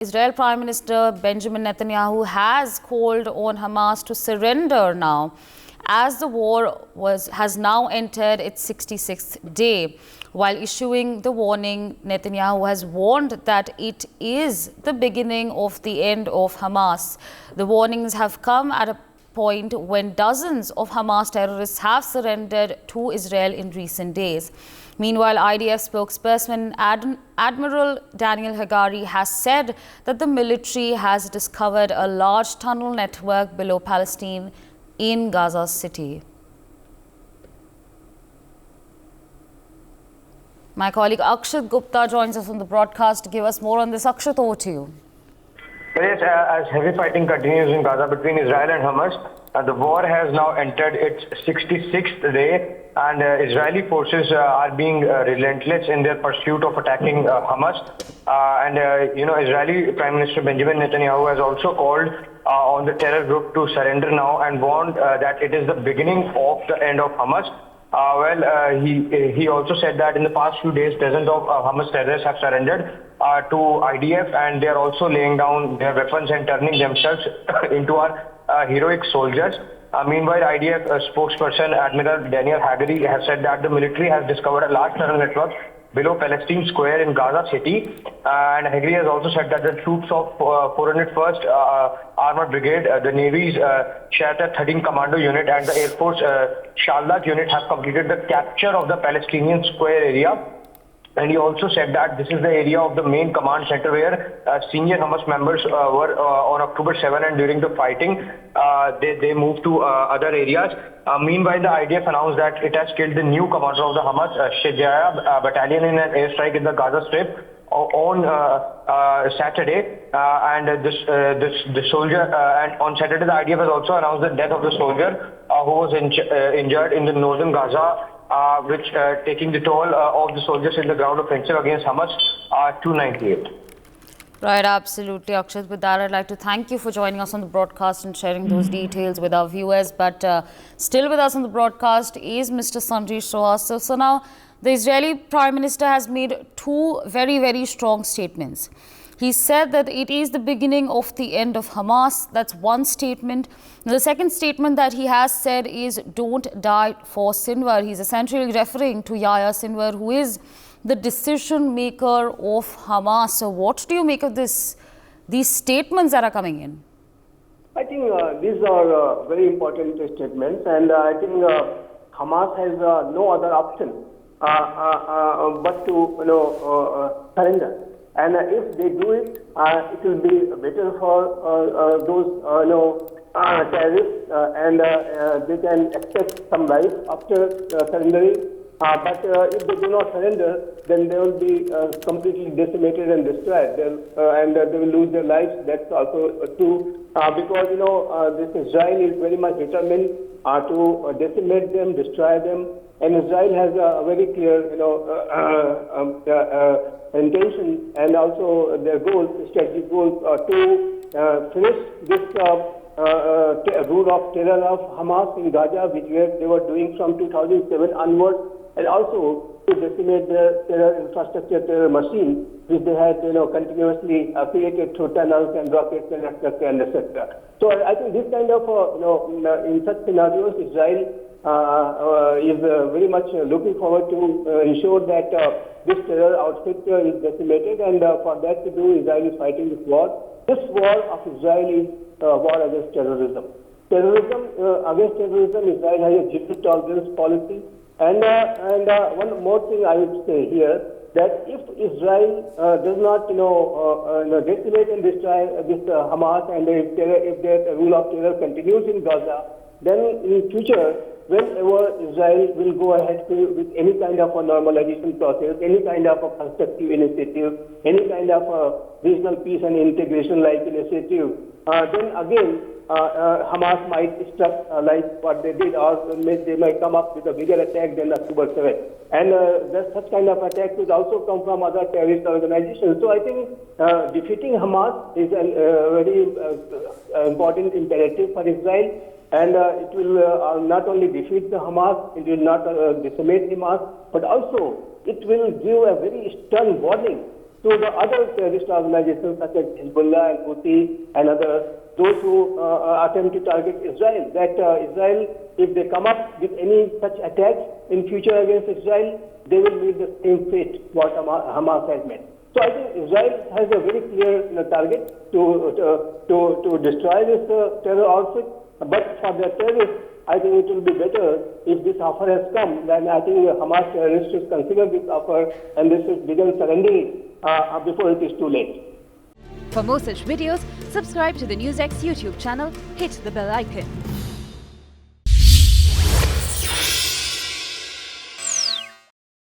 Israel Prime Minister Benjamin Netanyahu has called on Hamas to surrender now, as the war has now entered its 66th day. While issuing the warning, Netanyahu has warned that it is the beginning of the end of Hamas. The warnings have come at a point when dozens of Hamas terrorists have surrendered to Israel in recent days. Meanwhile, IDF spokesperson Admiral Daniel Hagari has said that the military has discovered a large tunnel network below Palestine in Gaza City. My colleague Akshat Gupta joins us on the broadcast to give us more on this. Akshat, over to you. Yes, as heavy fighting continues in Gaza between Israel and Hamas, the war has now entered its 66th day, and Israeli forces are being relentless in their pursuit of attacking Hamas. Israeli Prime Minister Benjamin Netanyahu has also called on the terror group to surrender now and warned that it is the beginning of the end of Hamas. He also said that in the past few days, dozens of Hamas terrorists have surrendered to IDF, and they are also laying down their weapons and turning themselves into our heroic soldiers. Meanwhile, IDF spokesperson Admiral Daniel Hagari has said that the military has discovered a large tunnel network below Palestine Square in Gaza City. And Hagari has also said that the troops of 401st Armored Brigade, the Navy's Shatter 13 Commando Unit and the Air Force Shaldak Unit have completed the capture of the Palestinian Square area. And he also said that this is the area of the main command center where senior Hamas members were on October 7, and during the fighting, they moved to other areas. Meanwhile, the IDF announced that it has killed the new commander of the Hamas Shejaya battalion in an airstrike in the Gaza Strip on Saturday. The soldier, and on Saturday, the IDF has also announced the death of the soldier who was injured in the northern Gaza, which taking the toll of the soldiers in the ground offensive against Hamas 298. Right, absolutely, Akshat. With that, I'd like to thank you for joining us on the broadcast and sharing those details with our viewers. But still with us on the broadcast is Mr. Sanjay Srivastava. So now, the Israeli Prime Minister has made two very, very strong statements. He said that it is the beginning of the end of Hamas. That's one statement. Now, the second statement that he has said is, don't die for Sinwar. He's essentially referring to Yahya Sinwar, who is the decision maker of Hamas. So what do you make of these statements that are coming in? I think these are very important statements, and I think Hamas has no other option but to surrender. And if they do it, it will be better for those terrorists, and they can expect some life after surrendering. But if they do not surrender, then they will be completely decimated and destroyed, and they will lose their lives. That's also true, because this Israel is very much determined to decimate them, destroy them, and Israel has a very clear, intention and also their goals, strategic goals, to finish this rule of terror of Hamas in Gaza, which they were doing from 2007 onwards, and also to decimate the terror infrastructure, terror machine, which they had continuously created through tunnels and rockets and etc. So I think this kind of in such scenarios, Israel is very much looking forward to ensure that this terror outfit is decimated, and for that to do, Israel is fighting this war. This war of Israel is war against terrorism. Against terrorism, Israel has a zero tolerance policy. And one more thing I would say here, that if Israel does not, decimate and destroy this Hamas, and if that rule of terror continues in Gaza, then in future, whenever Israel will go ahead with any kind of a normalization process, any kind of a constructive initiative, any kind of a regional peace and integration like initiative, then again Hamas might struck like what they did, or they might come up with a bigger attack than October 7. And such kind of attacks will also come from other terrorist organizations. So I think defeating Hamas is a very important imperative for Israel. And it will not only defeat the Hamas, it will not decimate Hamas, but also it will give a very stern warning to the other terrorist organizations such as Hezbollah and Houthi and others, those who attempt to target Israel, that Israel, if they come up with any such attacks in future against Israel, they will meet the same fate what Hamas has met. So I think Israel has a very clear target to destroy this terror outfit. But for the terrorists, I think it will be better if this offer has come. Then I think Hamas terrorists should consider this offer and they should begin surrendering before it is too late. For more such videos, subscribe to the NewsX YouTube channel, hit the bell icon.